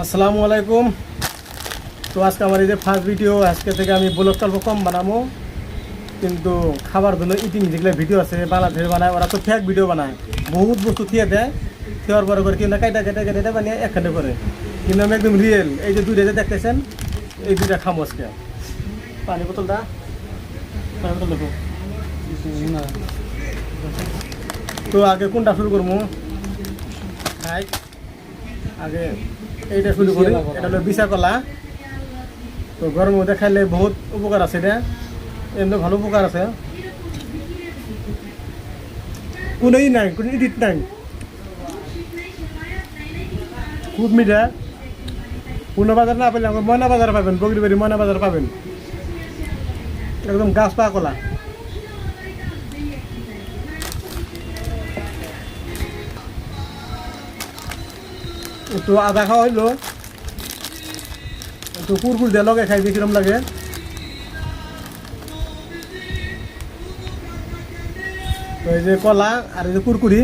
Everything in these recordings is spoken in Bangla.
আসসালামু আলাইকুম। তো আজকে আমার এই যে ফার্স্ট ভিডিও, আজকে থেকে আমি ব্লগ অল্প কম বানাবো, কিন্তু খাবার জন্য ইটিং যেগুলো ভিডিও আছে বাংলাদেশে বানায়, ওরা তো ফেক ভিডিও বানায়, বহুত বস্তু থিয়ে দেয়, থিয়ার পরে করে কিন্তু কাইটা কেটে কেটে বানিয়ে একখানে করে, কিন্তু আমি একদম রিয়েল। এই যে দুইটা যে দেখতেছেন, এই দুইটা খামো আজকে। পানি বোতলটা পানি বোতল দেখো। তো আগে কোনটা শুরু করবো? আগে এইটা শুরু করি। এটা হলো বিশা কলা। তো গরমের মধ্যে খাইলে বহুত উপকার আছে, এটা এমনি ভালো উপকার আছে, কোনো ই নাই, কোনো ইডিট নাই, খুব মিঠা। পুনো বাজার না পেলে আমাকে ময়না বাজার পাবেন, বগরিবাড়ি ময়না বাজার পাবেন, একদম গাছ পা কলা। একটু আদা খাওয়া হইলো, একটু কুরকুর দিয়ে লগে খাই, কিরম লাগে। তো এই যে কলা আর এই যে কুরকুরি,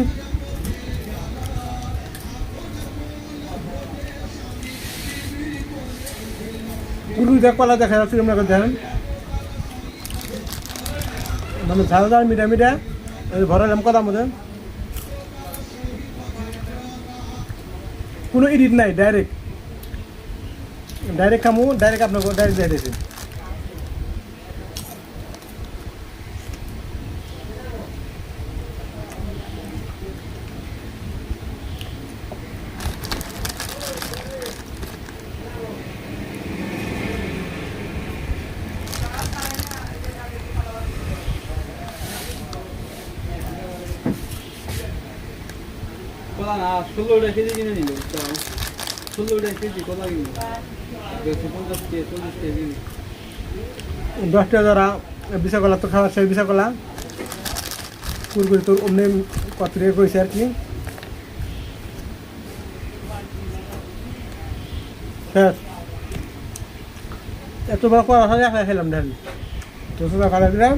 কুরকুরি দিয়ে কলা দেখা যাচ্ছে, কিরম লাগে দেখেন, মানে ঝাল ঝাল মিঠা মিঠা ভরালাম কলার মধ্যে, কোনো এডিট নাই, ডাইরেক্ট ডাইরেক্ট খামু, ডাইরেক্ট আপনাকে ডাইরেক্ট দিয়ে দিয়েছি। কলা না 16টা কেজি কিনে নিল, 16টা কেজি কলা কিনে 50 কেজি 10টা যারা বিশা কলা তো খাওয়া সেই বিশা কলা কুরকুরি তোর অমনি কতরে কইছে আর কি। হ্যাঁ, এত বড় কলা খেলাম ঢাল, তো সুন্দর খাওয়া দিলাম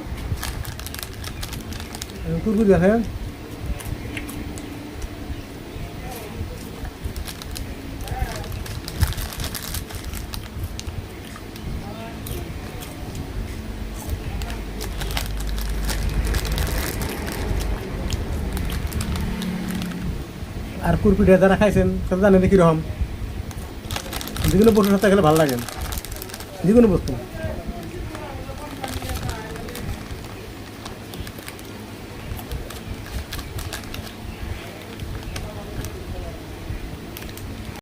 কুরকুরি দেখেন। আর কুরকুরিটা যারা খাইছেন সেটা জানেন কীরকম, যে কোনো বস্তুর সাথে খেলে ভালো লাগে, যে কোনো বস্তু।